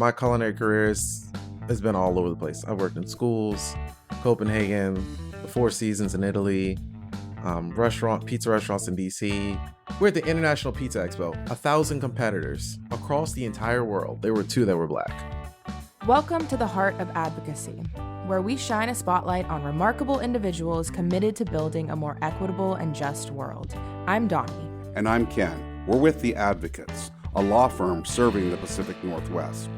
my culinary career has been all over the place. I've worked in schools, Copenhagen, the Four Seasons in Italy, pizza restaurants in DC. We're at the International Pizza Expo. 1,000 competitors across the entire world. There were 2 that were Black. Welcome to the Heart of Advocacy, where we shine a spotlight on remarkable individuals committed to building a more equitable and just world. I'm Doni. And I'm Ken. We're with The Advocates, a law firm serving the Pacific Northwest.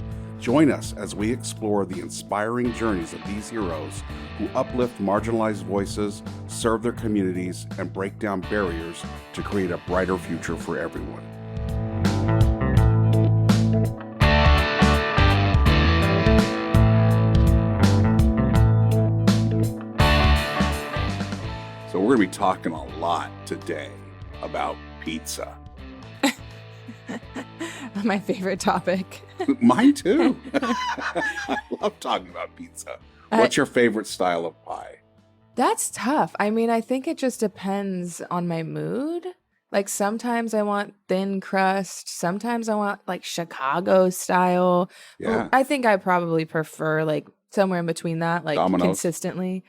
Join us as we explore the inspiring journeys of these heroes who uplift marginalized voices, serve their communities, and break down barriers to create a brighter future for everyone. So we're going to be talking a lot today about pizza. My favorite topic. Mine too. I love talking about pizza. What's your favorite style of pie? That's tough. I mean, I think it just depends on my mood. Like sometimes I want thin crust. Sometimes I want like Chicago style. Yeah. Well, I think I probably prefer like somewhere in between that, like Domino's. Consistently.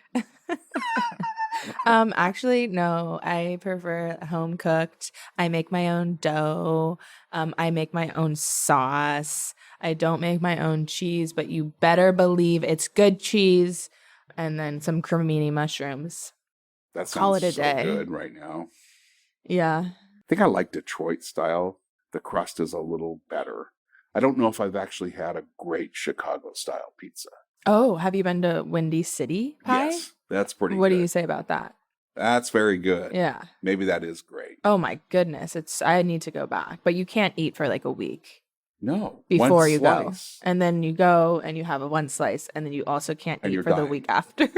Actually, no, I prefer home cooked. I make my own dough. I make my own sauce. I don't make my own cheese, but you better believe it's good cheese. And then some cremini mushrooms. That sounds Call it a so day. good right now. Yeah. I think I like Detroit style. The crust is a little better. I don't know if I've actually had a great Chicago style pizza. Oh, have you been to Windy City Pie? Yes, that's pretty What good. do you say about that? That's very good. Yeah. Maybe that is great. Oh my goodness. I need to go back. But you can't eat for like a week No. before one you slice. go. And then you go and you have a one slice and then you also can't And eat you're for the dying. week after.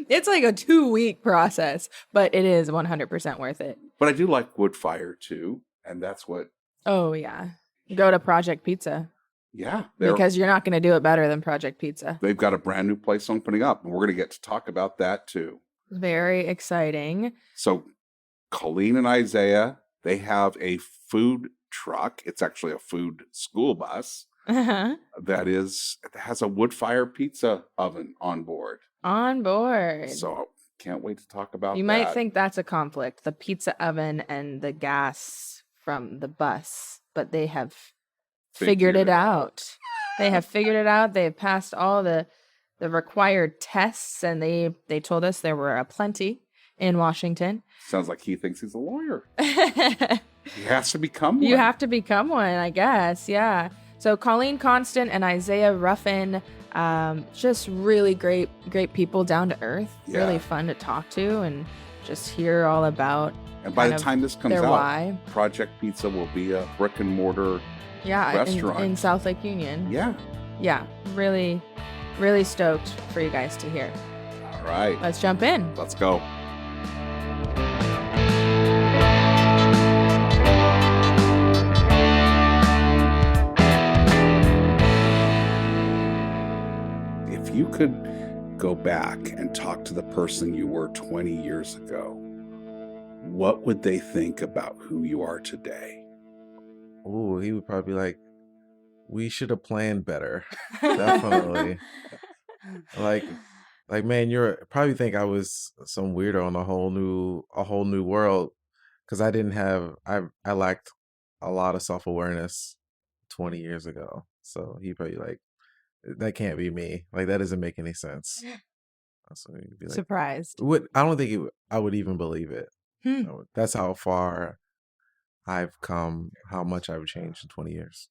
It's like a 2-week process, but it is 100% worth it. But I do like wood fire too. And that's what, Oh yeah. Go to Project Pizza yeah. because you're not going to do it better than Project Pizza. They've got a brand new place opening up. And we're going to get to talk about that too. Very exciting. So Colleen and Isaiah, they have a food truck. It's actually a food school bus Uh-huh. that has a wood fire pizza oven on board. On board. So can't wait to talk about You that. might think that's a conflict, the pizza oven and the gas from the bus, but they have figured it out. They have figured it out. They have passed all the required tests, and they told us there were aplenty in Washington. Sounds like he thinks he's a lawyer. You He has to become one. have to become one, I guess. Yeah. So Colleen Constant and Isaiah Ruffin, just really great people, down to earth. Yeah. Really fun to talk to and just hear all about. And by kind the of time this comes their out, why. Project Pizza will be a brick-and-mortar Yeah, restaurant. in South Lake Union. Yeah. Yeah, really, really stoked for you guys to hear. All right. Let's jump in. Let's go. If you could go back and talk to the person you were 20 years ago, what would they think about who you are today? Ooh, he would probably be like, we should have planned better. Definitely. like man, you're probably think I was some weirdo in a whole new world because I lacked a lot of self-awareness 20 years ago. So he probably like, that can't be me. Like that doesn't make any sense. So he'd be like, Surprised. I don't think I would even believe it. That's how far I've come, how much I've changed in 20 years.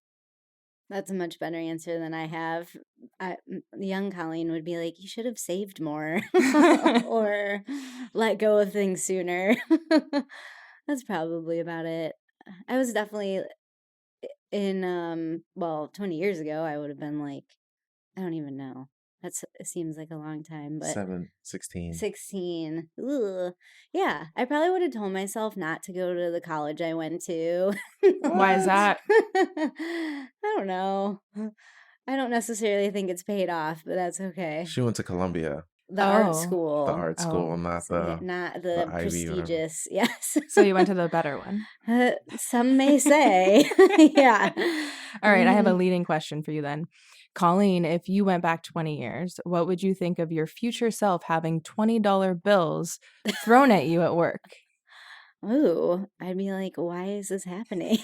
That's a much better answer than I have. Young Colleen would be like, you should have saved more or let go of things sooner. That's probably about it. I was definitely in, 20 years ago, I would have been like, I don't even know. It seems like a long time, but 16. 16. Ugh. Yeah, I probably would have told myself not to go to the college I went to. Why is that? I don't know. I don't necessarily think it's paid off, but that's okay. She went to Columbia. the art Oh. The school. art school, Oh. not So, yeah, the not the the Ivy or whatever. prestigious. Yes. So you went to the better one. Some may say. Yeah. All right, I have a Mhm. leading question for you then. Colleen, if you went back 20 years, what would you think of your future self having $20 bills thrown at you at work? Ooh, I'd be like, why is this happening?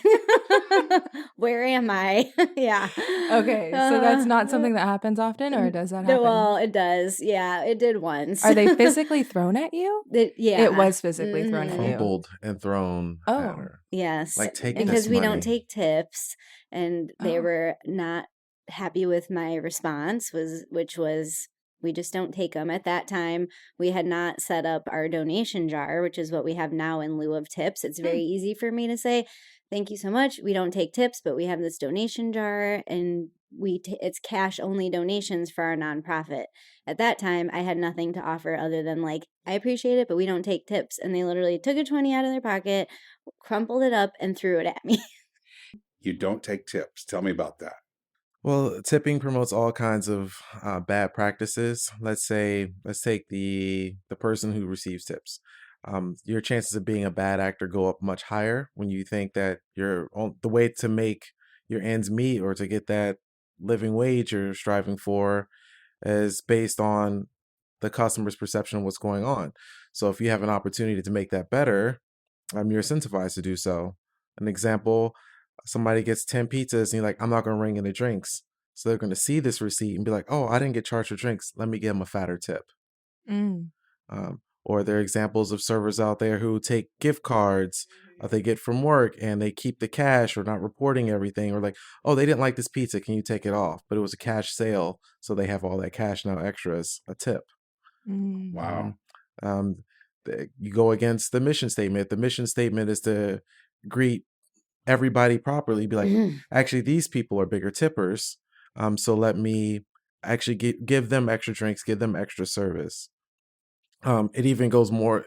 Where am I? Yeah. Okay, so that's not something that happens often, or does that happen? Well, it does. Yeah, it did once. Are they physically thrown at you? Yeah. It was physically thrown at you. Crumpled and thrown at Oh. her. Yes. Like, take Because this we don't money. take tips, and they Oh. were not happy with my response, which was we just don't take them. At that time, we had not set up our donation jar, which is what we have now in lieu of tips. It's very easy for me to say, thank you so much. We don't take tips, but we have this donation jar, and it's cash only donations for our nonprofit. At that time, I had nothing to offer other than like, I appreciate it, but we don't take tips. And they literally took a 20 out of their pocket, crumpled it up, and threw it at me. You don't take tips. Tell me about that. Well, tipping promotes all kinds of bad practices. Let's take the person who receives tips. Your chances of being a bad actor go up much higher when you think that the way to make your ends meet or to get that living wage you're striving for is based on the customer's perception of what's going on. So if you have an opportunity to make that better, you're incentivized to do so. An example, somebody gets 10 pizzas and you're like, I'm not going to ring in the drinks. So they're going to see this receipt and be like, oh, I didn't get charged for drinks. Let me give them a fatter tip. Mm. Or there are examples of servers out there who take gift cards they get from work and they keep the cash or not reporting everything, or like, oh, they didn't like this pizza. Can you take it off? But it was a cash sale. So they have all that cash now extra as a tip. Mm. Wow. You go against the mission statement. The mission statement is to greet everybody properly. Be like, actually, these people are bigger tippers. So let me actually give them extra drinks, give them extra service. It even goes more.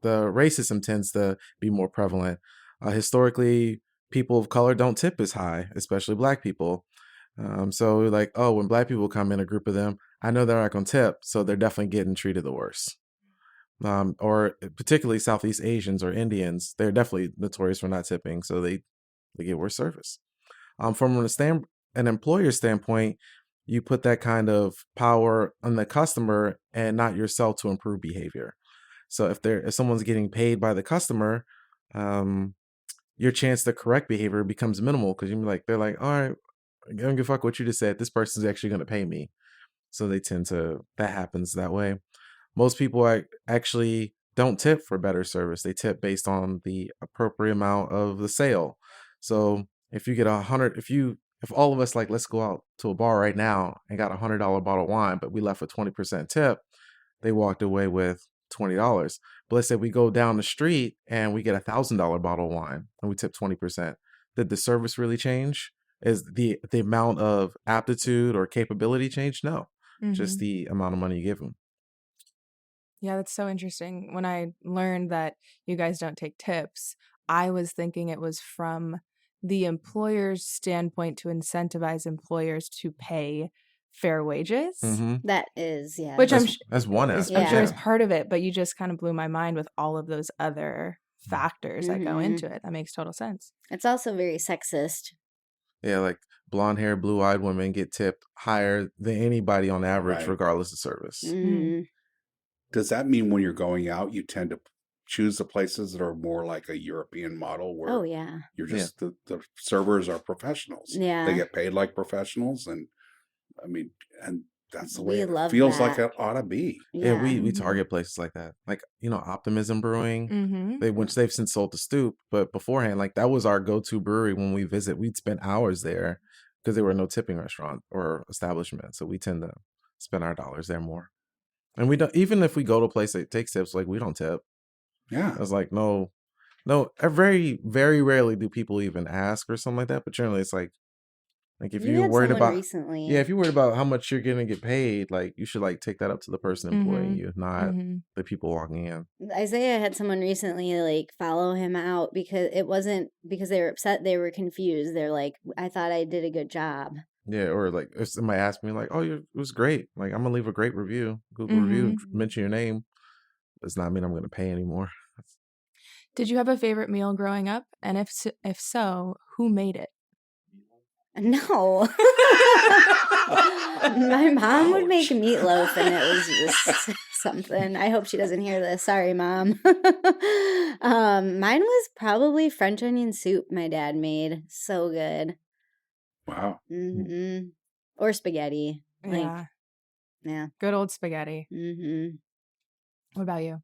The racism tends to be more prevalent. Historically, people of color don't tip as high, especially Black people. So like, oh, when Black people come in, a group of them, I know they're not going to tip, so they're definitely getting treated the worst. Or particularly Southeast Asians or Indians, they're definitely notorious for not tipping, so they get worse service. From an employer standpoint, you put that kind of power on the customer and not yourself to improve behavior. So if someone's getting paid by the customer, your chance to correct behavior becomes minimal because they're like, all right, I don't give a fuck what you just said. This person's actually going to pay me. So that happens that way. Most people actually don't tip for better service. They tip based on the appropriate amount of the sale. So if you get if all of us let's go out to a bar right now and got $100 bottle of wine, but we left a 20% tip, they walked away with $20. But let's say we go down the street and we get $1,000 bottle of wine and we tip 20%. Did the service really change? Is the amount of aptitude or capability change? No, just the amount of money you give them. Yeah, that's so interesting. When I learned that you guys don't take tips, I was thinking it was from the employer's standpoint to incentivize employers to pay fair wages. That is, yeah. Which that's one aspect. I'm sure is part of it, but you just kind of blew my mind with all of those other factors that go into it. That makes total sense. It's also very sexist. Yeah, like blonde hair, blue eyed women get tipped higher than anybody on average, Right. regardless of service. Does that mean when you're going out, you tend to choose the places that are more like a European model where you're just the servers are professionals? Yeah. They get paid like professionals. And I mean, and that's the way it love feels that. like it ought to be. Yeah, we target places like that. Like, Optimism Brewing, which they've since sold to Stoop. But beforehand, that was our go-to brewery when we visit. We'd spend hours there because there were no tipping restaurant or establishment. So we tend to spend our dollars there more. And we don't, even if we go to a place that takes tips, we don't tip. Yeah. It's like, no, very, very rarely do people even ask or something like that. But generally it's like if you're worried about recently. if you're worried about how much you're going to get paid, you should take that up to the person employing you, not the people walking in. Isaiah had someone recently follow him out because it wasn't because they were upset, they were confused. They're like, I thought I did a good job. Yeah, or like if somebody asked me like, "Oh, it was great," like I'm gonna leave a great review, Google review, Mm-hmm. mention your name. Does not mean I'm gonna pay anymore. Did you have a favorite meal growing up? And if so, who made it? No. My mom would make Ouch. meatloaf, and it was just something. I hope she doesn't hear this. Sorry, Mom. Mine was probably French onion soup my dad made. So good. Wow. Mm-hmm. Or spaghetti. Like, Yeah, yeah. good old spaghetti. Mm-hmm. What about you?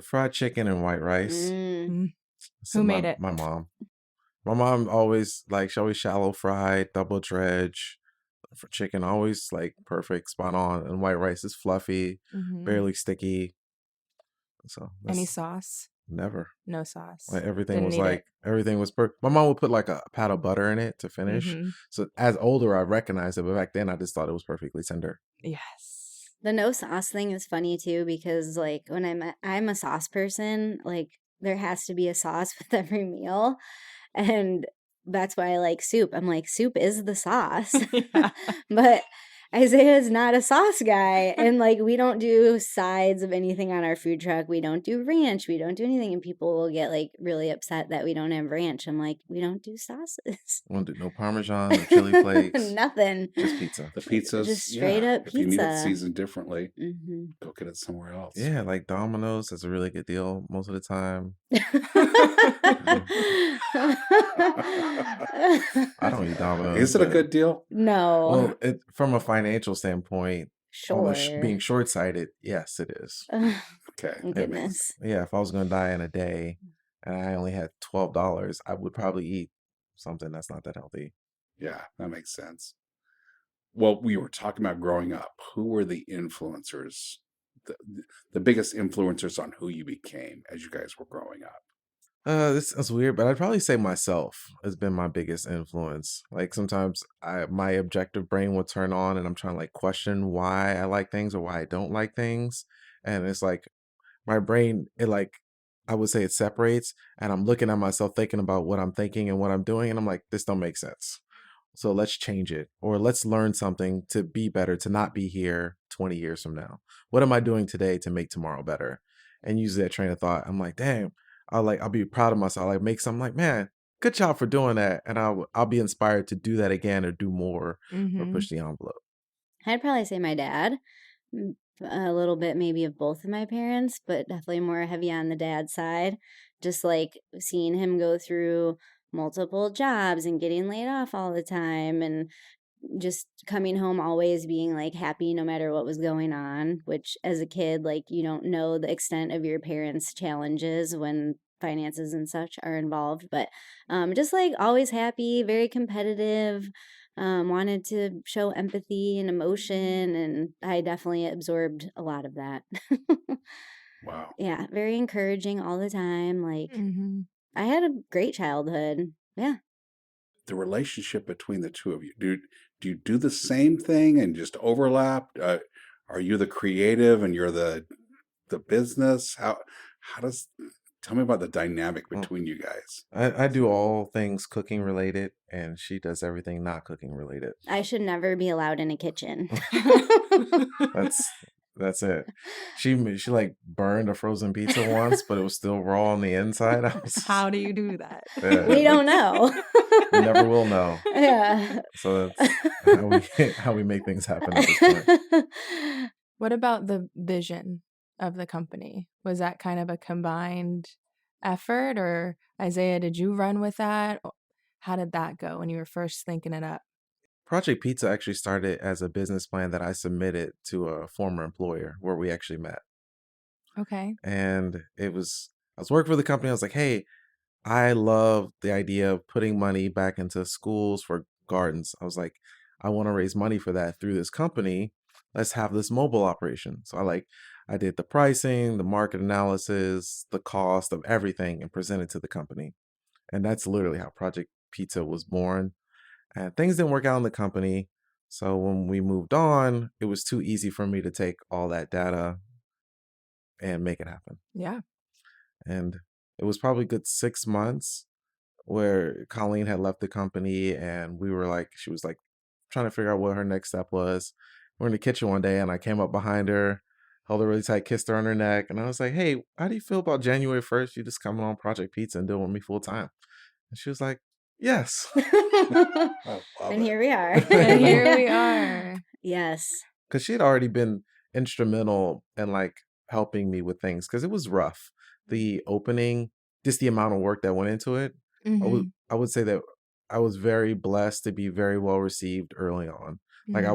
Fried chicken and white rice. Mm. So Who made it? my mom. My mom always like she always shallow fried, double dredge for chicken, always like perfect, spot on. And white rice is fluffy, Mm-hmm. barely sticky. So Any that's sauce? never. No sauce. Like everything Didn't was need it. like everything was perfect. My mom would put like a pat of butter in it to finish. Mm-hmm. So as older, I recognized it, but back then I just thought it was perfectly tender. Yes. The no sauce thing is funny too, because like when I'm a sauce person, like there has to be a sauce with every meal. And that's why I like soup. I'm like, soup is the sauce. Yeah. But Isaiah is not a sauce guy. And like, we don't do sides of anything on our food truck. We don't do ranch. We don't do anything. And people will get like really upset that we don't have ranch. I'm like, we don't do sauces. Won't do no Parmesan, no chili flakes, Nothing. just pizza. The pizzas, Just straight up if you need it pizza. seasoned differently, Mm-hmm. go get it somewhere else. Yeah, like Domino's is a really good deal most of the time. I don't eat Domino's. Is it a but- good deal? No. Well, from a financial standpoint, Sure. being short-sighted, yes, it is. Okay. Oh, that makes- goodness. Yeah, if I was gonna die in a day and I only had $12, I would probably eat something that's not that healthy. Yeah, that makes sense. Well, we were talking about growing up. Who were the influencers, the biggest influencers on who you became as you guys were growing up? This is weird, but I'd probably say myself has been my biggest influence. Like sometimes my objective brain will turn on and I'm trying to like question why I like things or why I don't like things. And it's like my brain, I would say it separates and I'm looking at myself thinking about what I'm thinking and what I'm doing. And I'm like, this don't make sense. So let's change it or let's learn something to be better, to not be here 20 years from now. What am I doing today to make tomorrow better? And use that train of thought. I'm like, damn, I'll be proud of myself. I'll like make something like, man, good job for doing that. And I'll be inspired to do that again or do more or Mm-hmm. push the envelope. I'd probably say my dad. A little bit maybe of both of my parents, but definitely more heavy on the dad side. Just like seeing him go through multiple jobs and getting laid off all the time and just coming home always being like happy no matter what was going on, which as a kid, like you don't know the extent of your parents' challenges when finances and such are involved, but just like always happy, very competitive, wanted to show empathy and emotion, and I definitely absorbed a lot of that. Wow. Yeah, very encouraging all the time. Like Mm-hmm. I had a great childhood. Yeah. The relationship between the two of you, do you do the same thing and just overlap? Are you the creative and you're the business? How does tell me about the dynamic Well, between you guys? I do all things cooking related and she does everything not cooking related. I should never be allowed in a kitchen. That's it. She like burned a frozen pizza once, but it was still raw on the inside. How do you do that? Yeah, We don't know. we never will know. Yeah. So that's how we make things happen at this point. What about the vision of the company? Was that kind of a combined effort, or Isaiah, did you run with that? How did that go when you were first thinking it up? Project Pizza actually started as a business plan that I submitted to a former employer where we actually met. Okay. And I was working for the company. I was like, hey, I love the idea of putting money back into schools for gardens. I was like, I want to raise money for that through this company. Let's have this mobile operation. So I did the pricing, the market analysis, the cost of everything and presented to the company. And that's literally how Project Pizza was born. And things didn't work out in the company. So when we moved on, it was too easy for me to take all that data and make it happen. Yeah. And it was probably a good 6 months where Colleen had left the company and she was like trying to figure out what her next step was. We're in the kitchen one day, and I came up behind her, held her really tight, kissed her on her neck, and I was like, "Hey, how do you feel about January 1st? You just coming on Project Pizza and doing with me full time?" And she was like, "Yes." I love And it. here we are. And here we are. Yes. Because she had already been instrumental in like helping me with things, because it was rough. The opening, just the amount of work that went into it. Mm-hmm. I would say that I was very blessed to be very well received early on. Like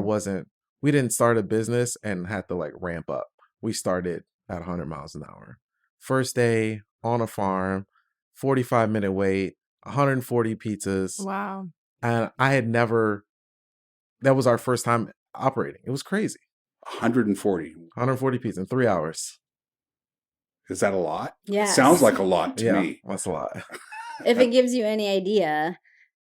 we didn't start a business and had to like ramp up. We started at 100 miles an hour. First day on a farm, 45-minute wait, 140 pizzas. Wow. And I had never, that was our first time operating. It was crazy. 140. 140 pizzas in 3 hours. Is that a lot? Yes. Sounds like a lot to Yeah, me. that's a lot. If it gives you any idea,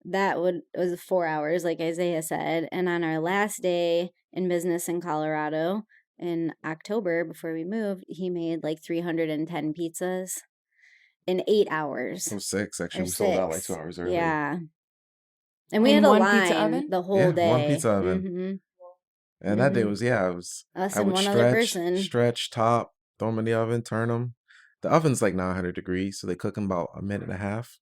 it was 4 hours, like Isaiah said. And on our last day in business in Colorado in October, before we moved, he made like 310 pizzas in 8 hours. It was 6, actually. Or We sold out like 6. 2 hours early. Yeah. And we In had a one line pizza oven? the whole day. One pizza oven. Mhm. And that day Mhm. was, it was, Us I and would one other person. stretch, top, throw them in the oven, turn them. The oven's like 900 degrees, so they cook them about a minute and a half.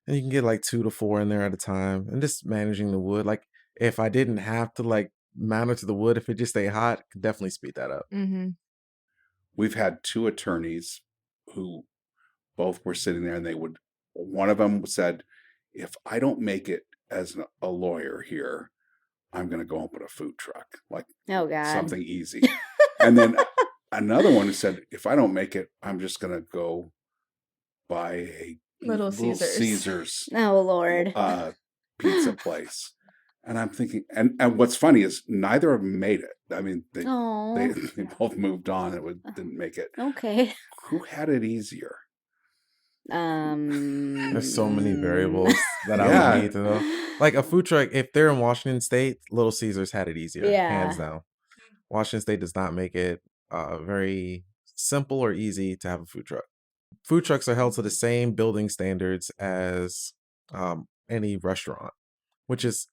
And you can get like 2 to 4 in there at a time. And just managing the wood. Like, if I didn't have to like monitor the wood, if it just stayed hot, could definitely speed that up. Mm-hmm. We've had 2 attorneys who both were sitting there, and one of them said, if I don't make it as a lawyer here, I'm going to go open a food truck, like Oh, God. something easy. And then another one who said, if I don't make it, I'm just going to go buy a Little Caesars Oh, Lord. pizza place. And I'm thinking, and what's funny is neither of them made it. I mean, they Oh. both moved on and didn't make it. Okay. Who had it easier? There's so many variables that I Yeah. would need to know. Like a food truck, if they're in Washington State, Little Caesars had it easier, Yeah. hands down. Washington State does not make it very simple or easy to have a food truck. Food trucks are held to the same building standards as any restaurant, which is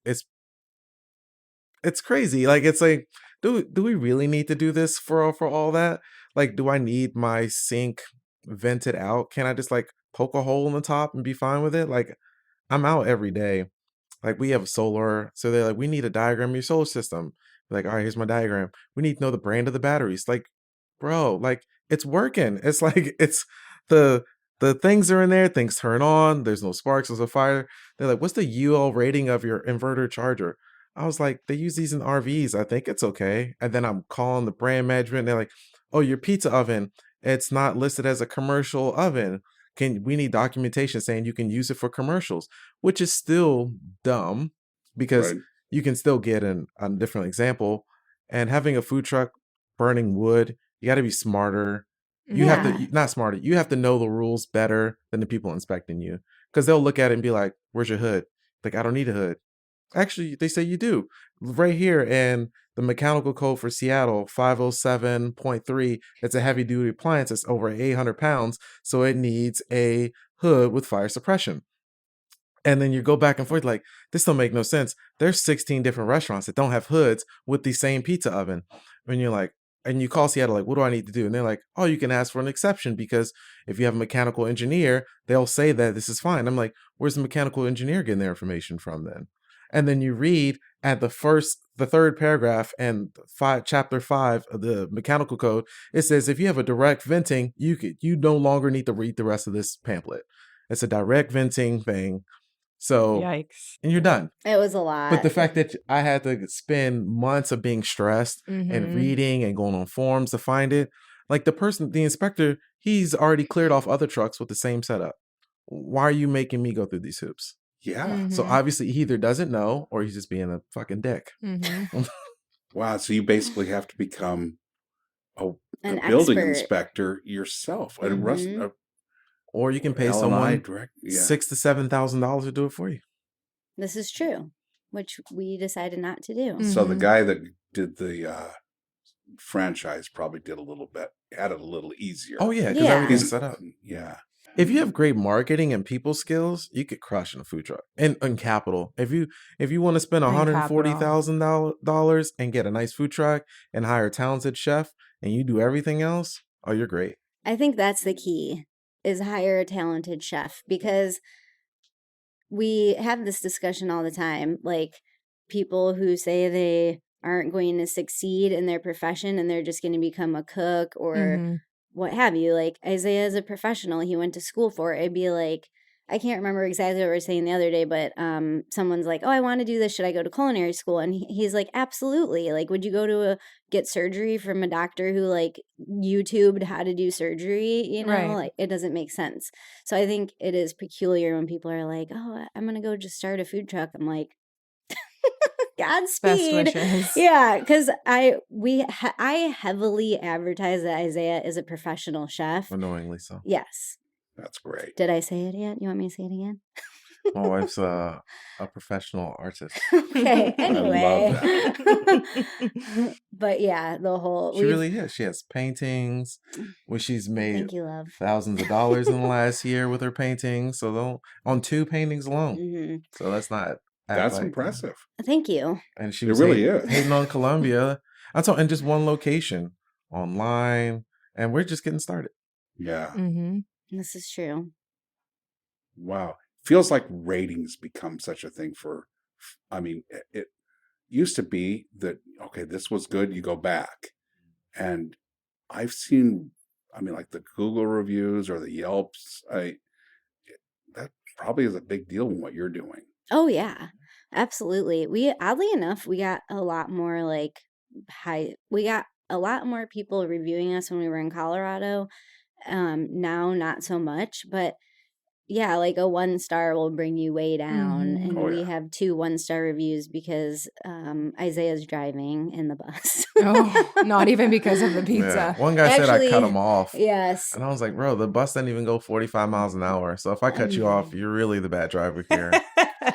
it's crazy. Like, it's like, do we really need to do this for all that? Like, do I need my sink vented out? Can I just like poke a hole in the top and be fine with it? Like, I'm out every day. Like, we have solar, so they're like, we need a diagram of your solar system. Like, all right, here's my diagram. We need to know the brand of the batteries. Like, bro, like, it's working. It's like, it's the things are in there, things turn on, there's no sparks, there's a fire. They're like, what's the UL rating of your inverter charger? I was like, they use these in RVs. I think it's okay. And then I'm calling the brand management, and they're like, oh, your pizza oven, it's not listed as a commercial oven. We need documentation saying you can use it for commercials, which is still dumb, because Right. you can still get a different example. And having a food truck burning wood, you got to be smarter. You have to, not smarter, you have to know the rules better than the people inspecting you, because they'll look at it and be like, where's your hood? Like, I don't need a hood. Actually, they say you do. Right here in the mechanical code for Seattle, 507.3, it's a heavy duty appliance. It's over 800 pounds. So it needs a hood with fire suppression. And then you go back and forth like, this don't make no sense. There's 16 different restaurants that don't have hoods with the same pizza oven. And you're like, and you call Seattle, like, what do I need to do? And they're like, oh, you can ask for an exception, because if you have a mechanical engineer, they'll say that this is fine. I'm like, where's the mechanical engineer getting their information from then? And then you read at the third paragraph and chapter 5 of the mechanical code, it says if you have a direct venting, you no longer need to read the rest of this pamphlet. It's a direct venting thing. So, yikes. And you're done. It was a lot. But the fact that I had to spend months of being stressed and reading and going on forums to find it, like the inspector, he's already cleared off other trucks with the same setup. Why are you making me go through these hoops? Yeah. So obviously he either doesn't know or he's just being a fucking dick. Wow. So you basically have to become a expert. building inspector yourself. Or you can pay L&I someone direct, $6,000 to $7,000 to do it for you. This is true, which we decided not to do. So the guy that did the franchise probably had it a little easier. Oh yeah, because Yeah. everything's set up. Yeah. if you have great marketing and people skills, you could crush in a food truck and capital. If you want to spend And $140,000 and get a nice food truck and hire a talented chef and you do everything else, oh, you're great. I think that's the key, is hire a talented chef, because we have this discussion all the time. Like, people who say they aren't going to succeed in their profession and they're just going to become a cook or Mhm. what have you. Like, Isaiah is a professional. He went to school for it. It'd be like, I can't remember exactly what we were saying the other day, but someone's like, oh, I want to do this. Should I go to culinary school? And he's like, absolutely. Like, would you go to get surgery from a doctor who like YouTubed how to do surgery? You know, Right. like, it doesn't make sense. So I think it is peculiar when people are like, oh, I'm going to go just start a food truck. I'm like, Best Godspeed. wishes. Yeah, because I heavily advertise that Isaiah is a professional chef. Annoyingly so. Yes. That's great. Did I say it yet? You want me to say it again? My wife's a professional artist. Okay. I Anyway. love But yeah, the whole. She really is. She has paintings where she's made Thank you, love. thousands of dollars in the last year with her paintings. So on 2 paintings alone. Hmm. So let's not act That's like, impressive. Thank you. And she It was really is. hating on Colombia. And just one location online, and we're just getting started. Yeah. Mhm. This is true. Wow. Feels like ratings become such a thing for, I mean, it used to be that, okay, this was good, you go back. And I've seen, I mean, like the Google reviews or the Yelps, that probably is a big deal in what you're doing. Oh yeah, absolutely. We, oddly enough, we got a lot more like we got a lot more people reviewing us when we were in Colorado. Now not so much, but yeah, like a 1-star will bring you way down. Mhm. And Oh, we yeah. have 2 1-star reviews because Isaiah's driving in the bus. Oh, not even because of the Yeah. pizza. One guy said I cut Actually, him off. Yes. And I was like, bro, the bus doesn't even go 45 miles an hour. So if I cut you off, you're really the bad driver here.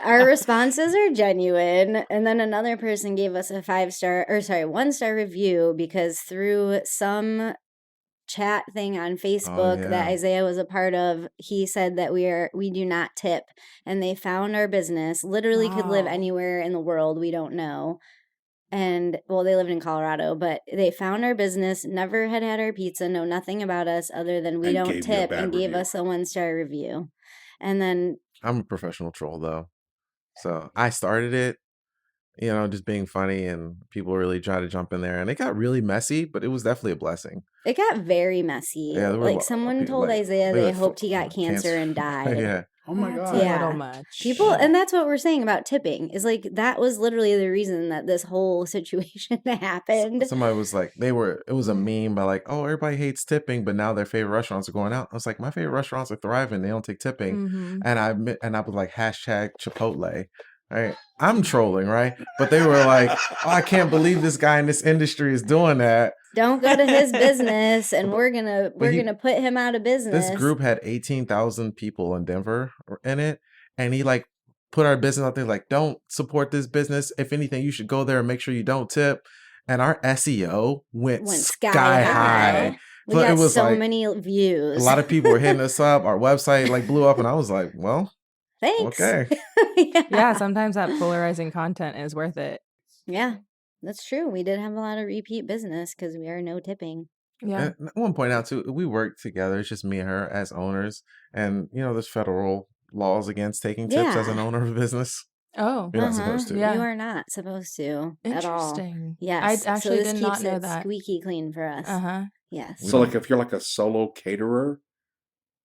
Our responses are genuine. And then another person gave us a 1-star review because through some chat thing on Facebook that yeah. Isaiah was a part of, he said that we do not tip, and they found our business. Literally could live Wow. anywhere in the world, we don't know. And well, they lived in Colorado, but they found our business, never had our pizza, know nothing about us other than we And don't gave you a tip, bad and gave review. us a 1-star review. And then I'm a professional troll, though. So I started it, just being funny, and people really try to jump in there. And it got really messy, but it was definitely a blessing. it got very messy. Yeah, there were Like, someone people, told Isaiah they they were hoped he got cancer and died. Yeah. Oh my That's God. a Yeah. little much. People, and that's what we're saying about tipping, is like that was literally the reason that this whole situation happened. Somebody was like, it was a meme by like, oh, everybody hates tipping, but now their favorite restaurants are going out. I was like, my favorite restaurants are thriving. They don't take tipping. Mhm. And I was like, hashtag Chipotle. Right? I'm trolling, right? But they were like, oh, I can't believe this guy in this industry is doing that. Don't go to his business, and we're gonna But gonna put him out of business. This group had 18,000 people in Denver in it, and he like put our business out there like, don't support this business. If anything, you should go there and make sure you don't tip. And our SEO went sky high. We So it got was so like, many views. a lot of people were hitting us up. Our website like blew up, and I was like, well, Thanks. okay. Yeah, sometimes that polarizing content is worth it. Yeah, that's true. We did have a lot of repeat business because we are no tipping. Yeah. And I want to point out too, we work together. It's just me and her as owners, and there's federal laws against taking tips as an Yeah. owner of a business. Oh, You're not supposed to. Yeah. You are not supposed to at all. interesting. Yes. I actually this did not keeps know it that. squeaky clean for us. Uh-huh. Yes. We So, don't- like, if you're like a solo caterer,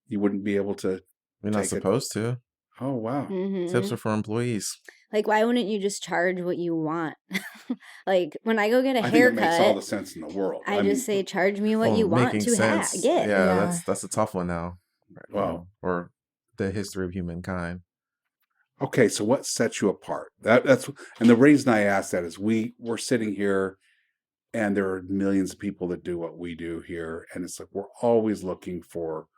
you wouldn't be able to. You're not Take it. supposed to. Oh, wow. Mhm. Tips are for employees. Like, why wouldn't you just charge what you want? Like, when I go get a I think it makes all the haircut, sense in the world. I mean, just say, charge me what Oh, you want making to sense. get. Yeah, that's a tough one now. Wow. Or the history of humankind. okay, so what sets you apart? That's and the reason I ask that is we're sitting here, and there are millions of people that do what we do here, and it's like we're always looking for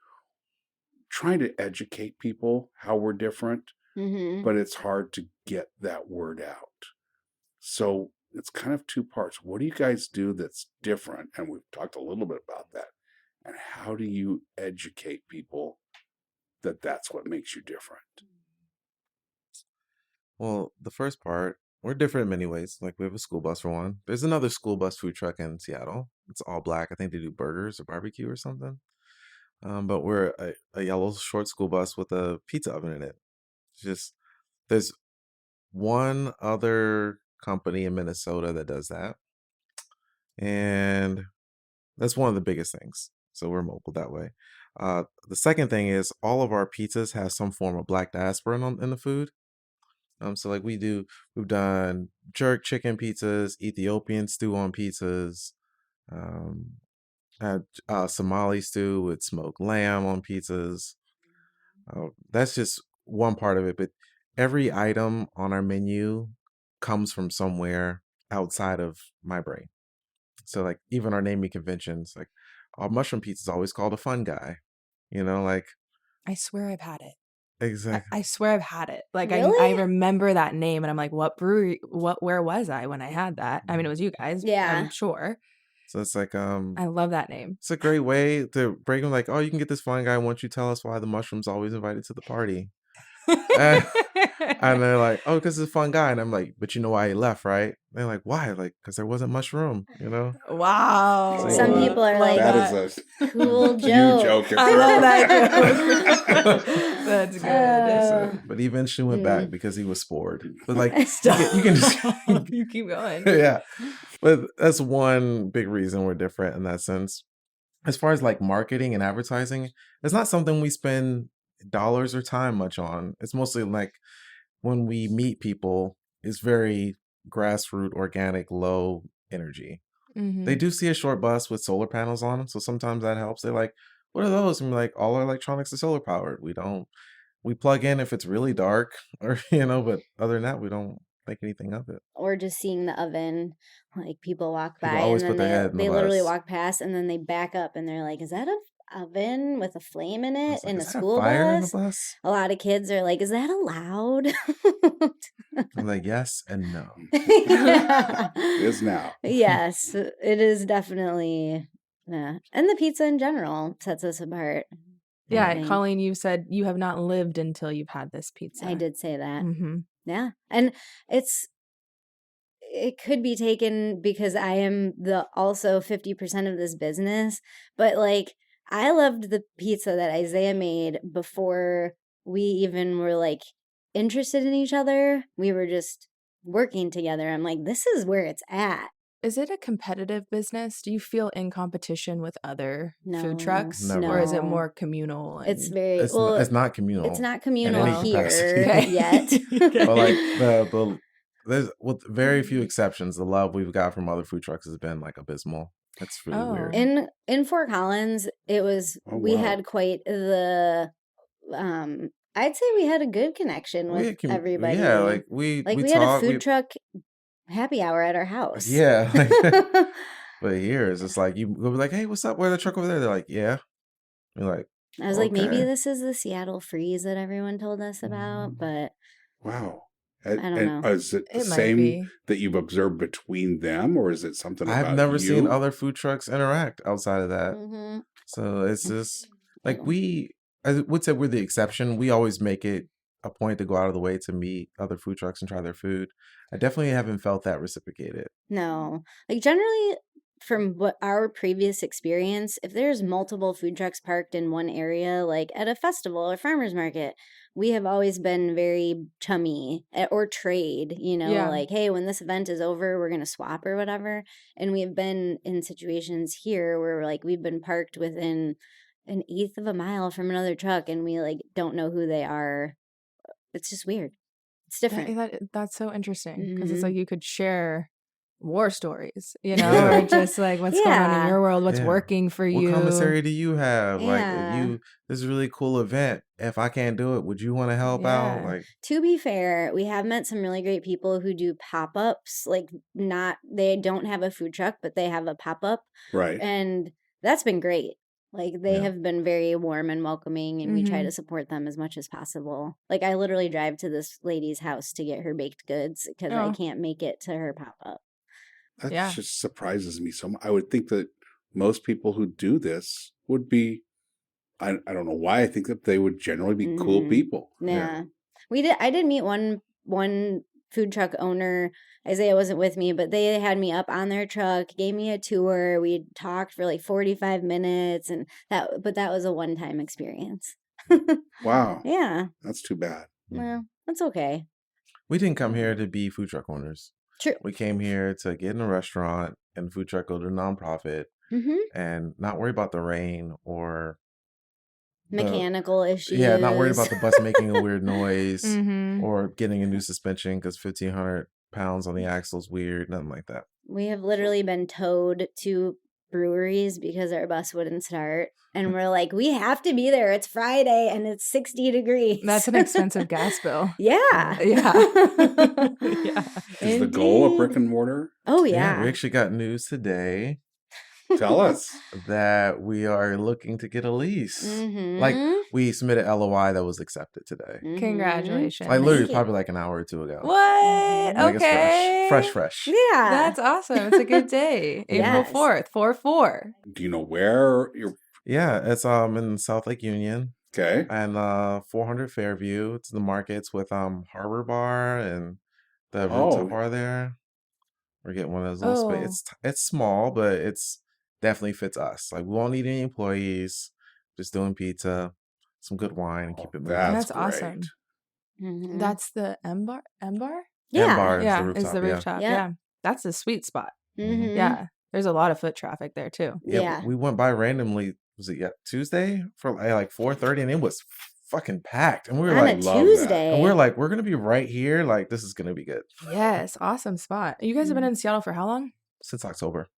trying to educate people how we're different, Mm-hmm. but it's hard to get that word out. So it's kind of 2 parts. What do you guys do that's different? And we've talked a little bit about that. And how do you educate people that's what makes you different? Well, the first part, we're different in many ways. Like we have a school bus for one. There's another school bus food truck in Seattle. It's all black. I think they do burgers or barbecue or something. But we're a yellow short school bus with a pizza oven in it. It's just there's one other company in Minnesota that does that, and that's one of the biggest things. So we're mobile that way. The second thing is all of our pizzas have some form of black diaspora in the food. So like we've done jerk chicken pizzas, Ethiopian stew on pizzas, um, had Somali stew with smoked lamb on pizzas. That's just one part of it, but every item on our menu comes from somewhere outside of my brain. So like even our naming conventions, like our mushroom pizza is always called a fun guy, like I swear I've had it. exactly. I swear I've had it. Like I Really? remember that name, and I'm like, what brewery? Where was I when I had that? I mean, it was you guys. Yeah. I'm sure. So it's like I love that name. it's a great way to break them. Like, oh, you can get this fun guy once you tell us why the mushroom's always invited to the party. And they're like, oh, because it's a fun guy. And I'm like, but you know why he left, right? They're like, why? Like, because there wasn't mushroom, Wow. So Some people are like, That is a cool you joke. joke. I love that joke. That's good. So, but he eventually went back because he was spored. But like, Stop. you can just You keep going. yeah. But that's one big reason we're different in that sense. As far as like marketing and advertising, it's not something we spend dollars or time much on. It's mostly like when we meet people, it's very grassroots, organic, low energy. Mhm. They do see a short bus with solar panels on them, so sometimes that helps. They're like, what are those? And we're like, all our electronics are solar powered. We plug in if it's really dark or, but other than that, we don't think anything of it. Or just seeing the oven, like people walk People by always and put then their head in the they literally bus. walk past and then they back up and they're like, is that a oven with a flame in it It's like, in a is that school fire in the bus? bus? A lot of kids are like, is that allowed? I'm like, yes and no. Yeah. It is now. Yes, it is definitely. Yeah. And the pizza in general sets us apart. I Yeah, think. Colleen, you said you have not lived until you've had this pizza. I did say that. Mm-hmm. Yeah. And it could be taken because I am the also 50% of this business, but like I loved the pizza that Isaiah made before we even were like interested in each other. We were just working together. I'm like, this is where it's at. Is it a competitive business? Do you feel in competition with other No, food trucks? Never. Or is it no. more communal? It's and- very It's well. it's not communal. It's not communal any here capacity. yet. But like there's with very few exceptions, the love we've got from other food trucks has been like abysmal. It's really Oh. weird. In Fort Collins, it was Oh, we wow. had quite the I'd say we had a good connection with everybody. Yeah, like we had talk, a food truck happy hour at our house. Yeah. But here it's just like you go be like, hey, what's up? Where's the truck over there? They're like, yeah. You're like, I was like, maybe okay. this is the Seattle freeze that everyone told us about, but Wow. I don't know. Is it the It might same be. that you've observed between them, or is it something about I've never you? seen other food trucks interact outside of that. Mhm. So it's just like Yeah. I would say we're the exception. We always make it a point to go out of the way to meet other food trucks and try their food. I definitely haven't felt that reciprocated. No. Like generally from what our previous experience, if there's multiple food trucks parked in one area, like at a festival or farmer's market, we have always been very chummy or trade, Yeah. like, hey, when this event is over, we're going to swap or whatever. And we have been in situations here where like we've been parked within an eighth of a mile from another truck and we like don't know who they are. It's just weird. It's different. That's so interesting because Mhm. it's like you could share war stories, or just like what's going on in Yeah. your world, what's Yeah. working for What you. commissary do you have? Yeah. Like this is a really cool event. If I can't do it, would you want to help out? Yeah. Like To be fair, we have met some really great people who do pop-ups, like they don't have a food truck, but they have a pop-up, Right. and that's been great. Like they Yeah. have been very warm and welcoming, and we try Mhm. to support them as much as possible. Like I literally drive to this lady's house to get her baked goods because I Oh. can't make it to her pop-up. That Yeah. just surprises me so much. I would think that most people who do this would be I don't know why I think that they would generally be cool Mhm. people. Yeah. I did meet one food truck owner. Isaiah wasn't with me, but they had me up on their truck, gave me a tour. We talked for like 45 minutes and that was a one-time experience. Wow. Yeah. That's too bad. Well, that's okay. We didn't come here to be food truck owners. True. We came here to get in a restaurant and food truck go to a nonprofit Mm-hmm. and not worry about the rain or Mechanical issues. yeah, not worried about the bus making a weird noise Mm-hmm. or getting a new suspension because 1,500 pounds on the axle's weird, nothing like that. We have literally been towed to breweries because our bus wouldn't start. And we're like, we have to be there. It's Friday and it's 60 degrees. That's an expensive gas bill. Yeah. Yeah. Yeah. Is the goal a Indeed. brick and mortar? Oh, We yeah. actually got news today Tell us. that we are looking to get a lease. Mhm. Like, we submitted LOI that was accepted today. Mhm. Congratulations. Like, literally, Thank you. probably like an hour or two ago. What? Like, Okay. it's fresh. Yeah. That's awesome. It's a good day. April Yes. 4th, 4/4. Do you know where you're? Yeah, it's in South Lake Union Okay. and 400 Fairview. It's the markets with Harbor Bar and the Oh. rooftop bar there. We're getting one of those little Oh. space. It's small, but it's definitely fits us. Like, we won't need any employees. Just doing pizza, some good wine, and keep it moving. That's great. awesome. Mhm. That's the M bar? M bar? Yeah. bar is Yeah, the rooftop. is the rooftop. Yeah. Yeah. That's a sweet spot. Mhm. Yeah. There's a lot of foot traffic there too. Yeah. We went by randomly. Was it Tuesday for like 4:30, and it was fucking packed. And we were On like, a love that. Tuesday. and we're like, we're gonna be right here. Like, this is gonna be good Yes. Awesome spot. You guys have been in Seattle for how long? since October.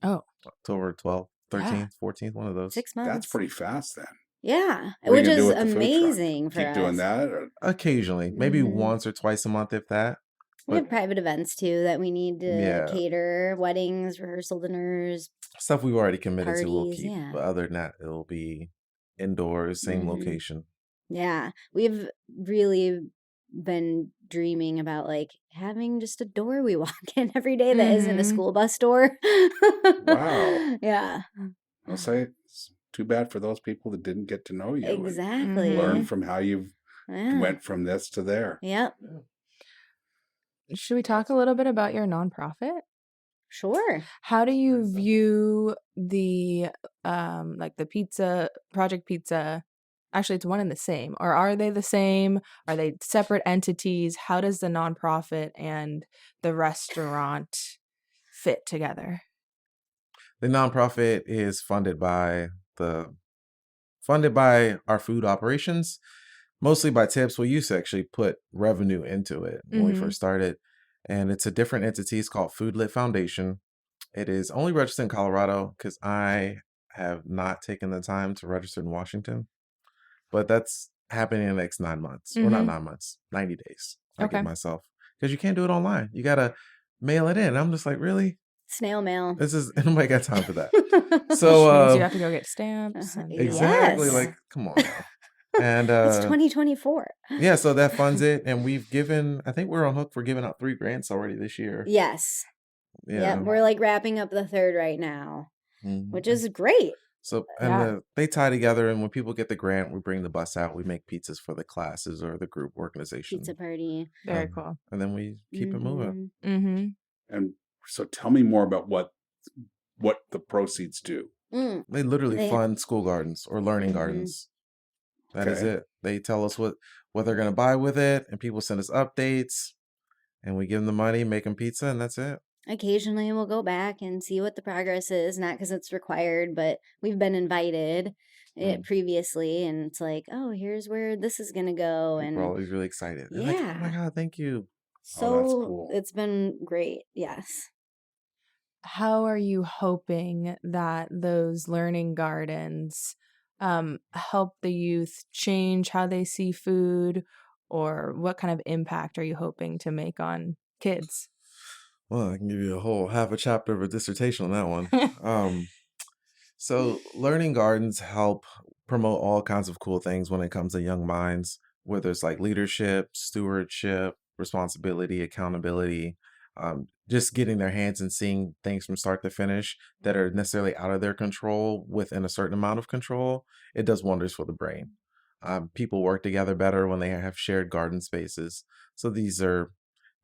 Oh. October 12th, 13th, 14th, one of those. 6 months. That's pretty fast then. Yeah. What are you Which gonna do is with the food truck? amazing for Keep us. doing that? Or? Occasionally, maybe Mhm. once or twice a month, if that. We But have private events too that we need to Yeah. cater, weddings, rehearsal dinners. stuff we've already committed to, we'll Parties, keep. yeah. But other than that, it'll be indoors, same Mhm. location. Yeah. We've really been dreaming about like having just a door we walk in every day that isn't a Mhm. school bus door. Wow. Yeah. I'll say it's too bad for those people that didn't get to know you. and Exactly. Learn from how you've Yeah. went from this to there. Yep. Should we talk a little bit about your nonprofit? Sure. How do you view the like the pizza Project Pizza? Actually, it's one and the same. Or are they the same? Are they separate entities? How does the nonprofit and the restaurant fit together? The nonprofit is funded by our food operations, mostly by tips. We used to actually put revenue into it when we Mhm. first started, and it's a different entity. It's called Food Lit Foundation. It is only registered in Colorado because I have not taken the time to register in Washington, but that's happening in the next 9 months. Or not Mhm. 9 months, 90 days. I Okay. give myself, because you can't do it online. You gotta mail it in. I'm just like, really? Snail mail. This is nobody got time for that. Which So means you have to go get stamps. And, exactly, Yes. like, come on now. And It's 2024. yeah, so that funds it, and we've given. I think we're on hook for giving out 3 grants already this year. Yes. Yeah, Yep. We're like wrapping up the third right now, Mhm. which is great. So Yeah. they tie together, and when people get the grant, we bring the bus out. We make pizzas for the classes or the group organization, Pizza party. very Um, cool. and then we keep it moving. Mhm. Mm-hmm. And so tell me more about what the proceeds do. Mm. They literally They- fund school gardens or learning Mhm. gardens. That is Okay. it. They tell us what they're gonna buy with it, and people send us updates, and we give them the money, make them pizza, and that's it. Occasionally we'll go back and see what the progress is, not because it's required, but we've been invited previously, and it's like, oh, here's where this is going to go. And We're always really excited. They're like, oh my Yeah. God, thank you. so that's cool. it's been great. Yes. How are you hoping that those learning gardens help the youth change how they see food, or what kind of impact are you hoping to make on kids? Well, I can give you a whole half a chapter of a dissertation on that one. So learning gardens help promote all kinds of cool things when it comes to young minds, whether it's like leadership, stewardship, responsibility, accountability, just getting their hands and seeing things from start to finish that are necessarily out of their control within a certain amount of control, it does wonders for the brain. People work together better when they have shared garden spaces. So these are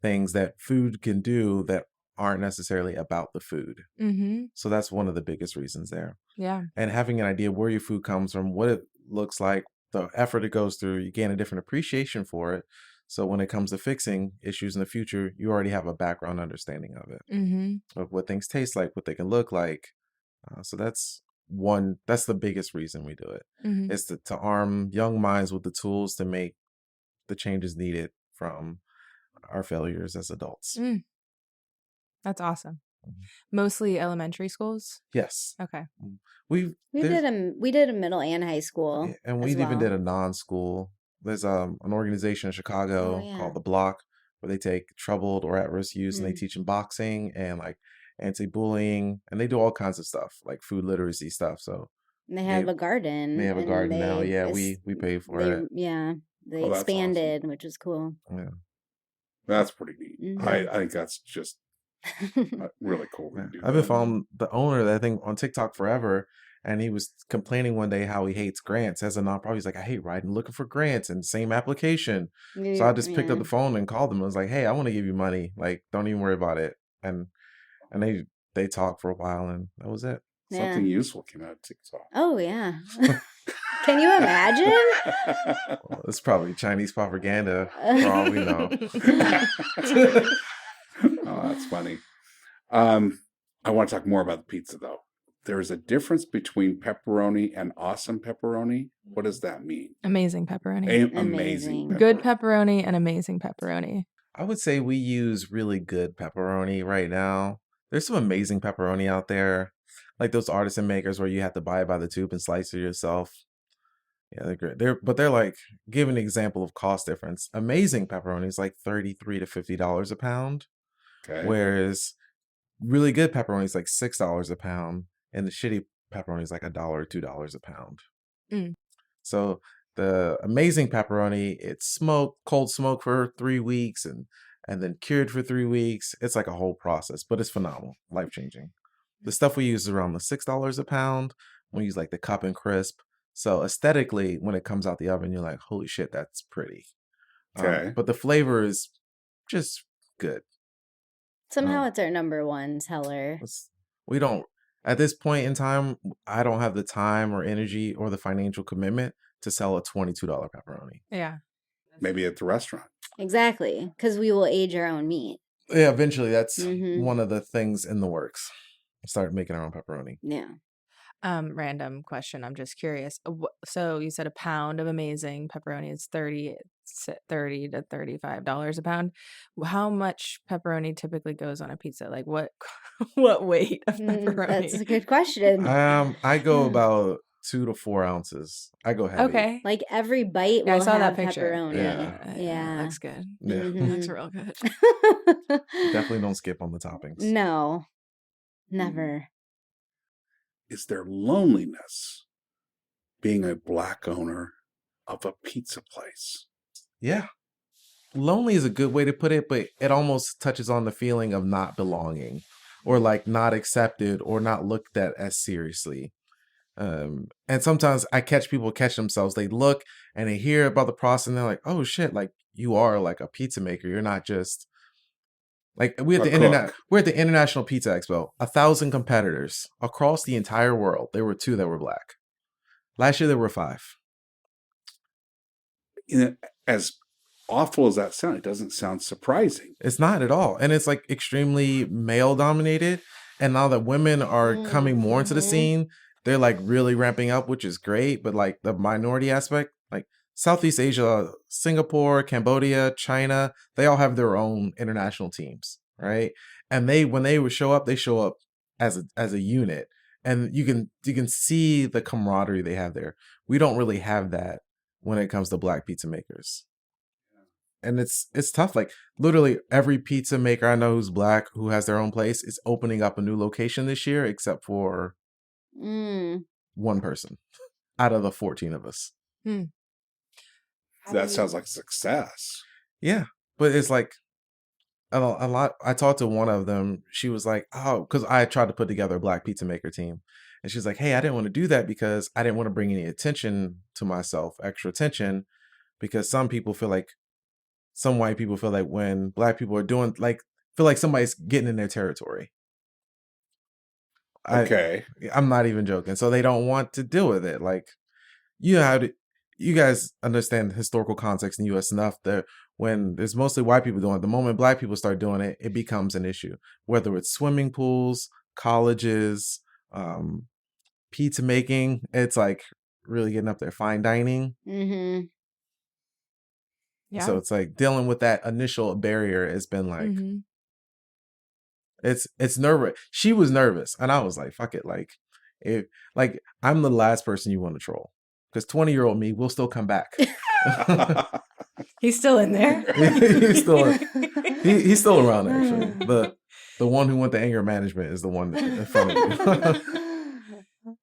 things that food can do that aren't necessarily about the food. Mm-hmm. So that's one of the biggest reasons there. Yeah. And having an idea where your food comes from, what it looks like, the effort it goes through, you gain a different appreciation for it. So when it comes to fixing issues in the future, you already have a background understanding of it, Mm-hmm. of what things taste like, what they can look like. So that's the biggest reason we do it, Mm-hmm. is to arm young minds with the tools to make the changes needed from our failures as adults. Mm. That's awesome. Mhm. Mostly elementary schools. Yes. Okay. We did a middle and high school, and we as even well. did a non-school. There's an organization in Chicago yeah. called The Block, where they take troubled or at-risk youth and they Mm. teach them boxing and like anti-bullying, and they do all kinds of stuff like food literacy stuff. So And they have a garden. they have a and garden now. they Yeah, es- we pay for they, it. Yeah, they Oh, that's awesome. expanded, which was cool. Yeah. That's pretty neat. Mhm. I think that's just really cool. Yeah. To do I've been that. following the owner of that thing on TikTok forever, and he was complaining one day how he hates grants as a nonprofit. He's like, I hate writing, looking for grants and same application. So I just picked up the phone and called them. I was like, hey, I want to give you money. Like, don't even worry about it. And they talked for a while, and that was it. Something useful came out of TikTok. Oh yeah. Can you imagine? Well, it's probably Chinese propaganda for all we know. Oh, that's funny. I want to talk more about the pizza, though. There's a difference between pepperoni and awesome pepperoni. What does that mean? Amazing pepperoni. Amazing. Amazing. Good pepperoni and amazing pepperoni. I would say we use really good pepperoni right now. There's some amazing pepperoni out there, like those artisan makers where you have to buy it by the tube and slice it yourself. Yeah, they're great. They're like, give an example of cost difference. Amazing pepperoni is like $33 to $50 a pound, Okay. whereas really good pepperoni is like $6 a pound, and the shitty pepperoni is like $1 or $2 a pound. Mm. So the amazing pepperoni, it's smoked, cold smoked for 3 weeks, and then cured for 3 weeks. It's like a whole process, but it's phenomenal, life changing. The stuff we use is around the $6 a pound. We use like the cup and crisp. So aesthetically, when it comes out the oven, you're like, holy shit, that's pretty. Okay. But the flavor is just good. Somehow it's our number one seller. We don't, at this point in time, I don't have the time or energy or the financial commitment to sell a $22 pepperoni. Yeah. Maybe at the restaurant. Exactly, because we will age our own meat. Yeah, eventually that's Mhm. one of the things in the works. Start making our own pepperoni. Yeah. Random question. I'm just curious. So you said a pound of amazing pepperoni is $30 to $35 a pound. How much pepperoni typically goes on a pizza? Like what weight of pepperoni? That's a good question. I go about 2 to 4 ounces. I go heavy. Okay. Like every bite Yeah, I will saw have that picture. pepperoni. Yeah. Yeah. Looks good. Yeah. Mhm. Looks real good. Definitely don't skip on the toppings. No. Never. Is there loneliness being a Black owner of a pizza place? Yeah. Lonely is a good way to put it, but it almost touches on the feeling of not belonging or like not accepted or not looked at as seriously. And sometimes I catch people catch themselves. They look and they hear about the process and they're like, oh shit, like you are like a pizza maker. You're not just like we're at the International Pizza Expo, 1,000 competitors across the entire world. There were 2 that were Black. Last year there were 5. You know, as awful as that sounds, it doesn't sound surprising. It's not at all. And it's like extremely male dominated. And now that women are coming more into the scene, they're like really ramping up, which is great. But like the minority aspect, like Southeast Asia, Singapore, Cambodia, China, they all have their own international teams, right? And when they would show up, they show up as a unit. And you can see the camaraderie they have there. We don't really have that when it comes to Black pizza makers. And it's tough. Like literally every pizza maker I know who's Black, who has their own place, is opening up a new location this year, except for one person out of the 14 of us. That sounds like success. Yeah. But it's like, a lot. I talked to one of them. She was like, "Oh," because I tried to put together a Black pizza maker team, and she's like, "Hey, I didn't want to do that because I didn't want to bring any attention to myself, extra attention, because some white people feel like when Black people are doing feel like somebody's getting in their territory." Okay. I'm not even joking. So they don't want to deal with it. Like, you guys understand the historical context in the U.S. enough that when there's mostly white people doing it, the moment Black people start doing it, it becomes an issue. Whether it's swimming pools, colleges, pizza making, it's like really getting up there. Fine dining. Mm-hmm. Yeah. So it's like dealing with that initial barrier has been like, Mhm. it's nervous. She was nervous, and I was like, fuck it. I'm the last person you want to troll, because 20-year-old me will still come back. He's still in there. he's still around, actually. The one who went to anger management is the one in front of you.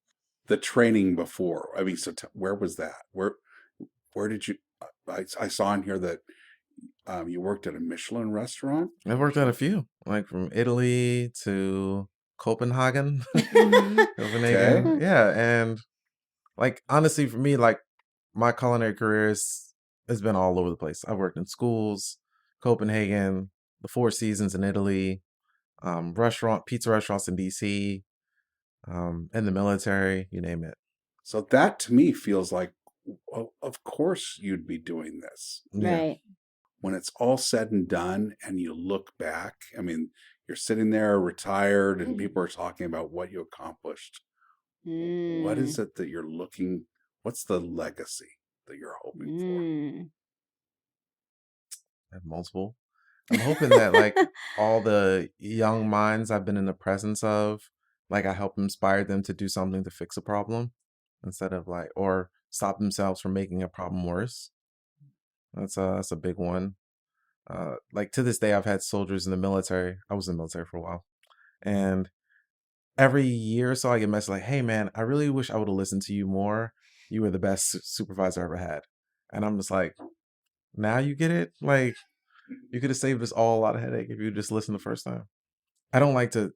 The training before. I mean, so where was that? Where did you? I saw in here that you worked at a Michelin restaurant. I've worked at a few, like from Italy to Copenhagen. Mhm. Copenhagen. Okay. Yeah, and like honestly, for me, like my culinary career has been all over the place. I've worked in schools, Copenhagen, the Four Seasons in Italy, pizza restaurants in DC, in the military, you name it. So that to me feels like, well, of course you'd be doing this. Yeah. Right. When it's all said and done and you look back, I mean, you're sitting there retired and people are talking about what you accomplished. What is it that you're what's the legacy that you're hoping for? I have multiple. I'm hoping that like all the young minds I've been in the presence of, like I help inspire them to do something to fix a problem instead of or stop themselves from making a problem worse. That's a big one. Like to this day, I've had soldiers in the military. I was in the military for a while, and every year or so I get messages like, "Hey man, I really wish I would have listened to you more. You were the best supervisor I ever had." And I'm just like, now you get it? Like, you could have saved us all a lot of headache if you just listened the first time. I don't like to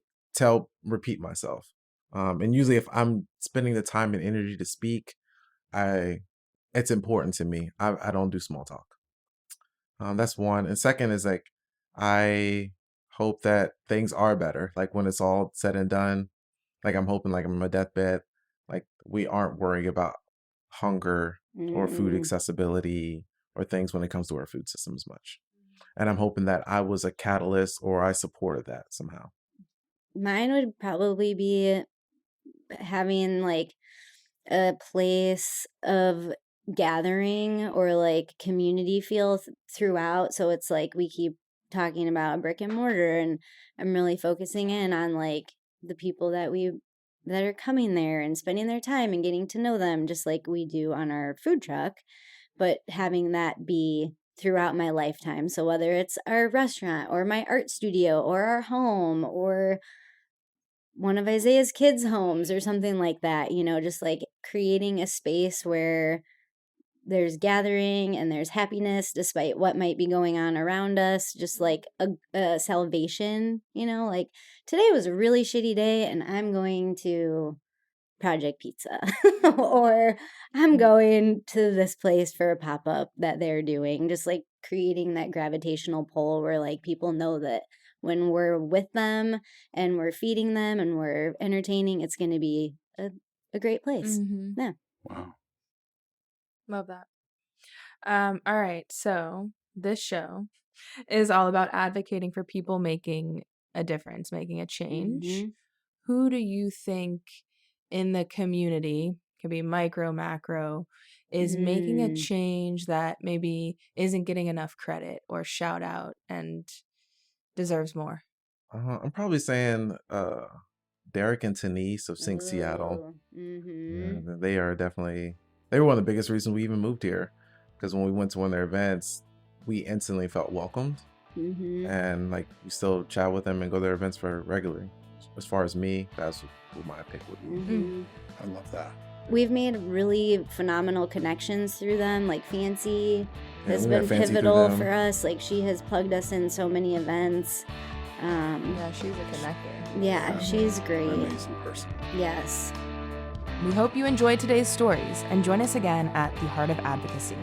repeat myself. And usually if I'm spending the time and energy to speak, it's important to me. I don't do small talk. That's one. And second is like, I hope that things are better. Like when it's all said and done, like I'm hoping like I'm on my deathbed, like we aren't worrying about hunger or food accessibility or things when it comes to our food system as much. And I'm hoping that I was a catalyst or I supported that somehow. Mine would probably be having like a place of gathering or like community feel throughout. So it's like we keep talking about brick and mortar, and I'm really focusing in on like the people that are coming there and spending their time and getting to know them, just like we do on our food truck, but having that be throughout my lifetime. So whether it's our restaurant or my art studio or our home or one of Isaiah's kids' homes or something like that, just like creating a space where there's gathering and there's happiness despite what might be going on around us, just like a salvation, like today was a really shitty day and I'm going to Project Pizza or I'm going to this place for a pop-up that they're doing, just like creating that gravitational pull where like people know that when we're with them and we're feeding them and we're entertaining, it's going to be a great place. Mhm. Yeah. Wow. Love that. All right. So this show is all about advocating for people making a difference, making a change. Mhm. Who do you think in the community, can be micro, macro, is making a change that maybe isn't getting enough credit or shout out and deserves more? I'm probably saying Derek and Denise of Sing Seattle. Mm-hmm. Yeah, they were one of the biggest reasons we even moved here, because when we went to one of their events, we instantly felt welcomed. Mm-hmm. And like we still chat with them and go to their events for regularly. As far as me, that's who my pick would be. Mm-hmm. I love that. We've made really phenomenal connections through them, like Fancy has we got been fancy through pivotal them. for us. Like, she has plugged us in so many events. Yeah, she's a connector. Yeah, she's great. Amazing person. Yes. We hope you enjoyed today's stories and join us again at The Heart of Advocacy.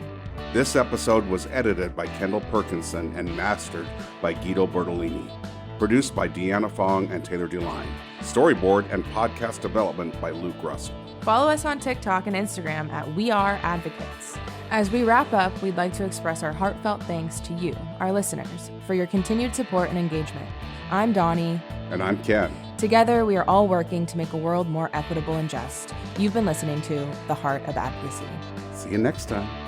This episode was edited by Kendall Perkinson and mastered by Guido Bertolini. Produced by Deanna Fong and Taylor DeLine. Storyboard and podcast development by Luke Russell. Follow us on TikTok and Instagram at We Are Advocates. As we wrap up, we'd like to express our heartfelt thanks to you, our listeners, for your continued support and engagement. I'm Doni. And I'm Ken. Together, we are all working to make a world more equitable and just. You've been listening to The Heart of Advocacy. See you next time.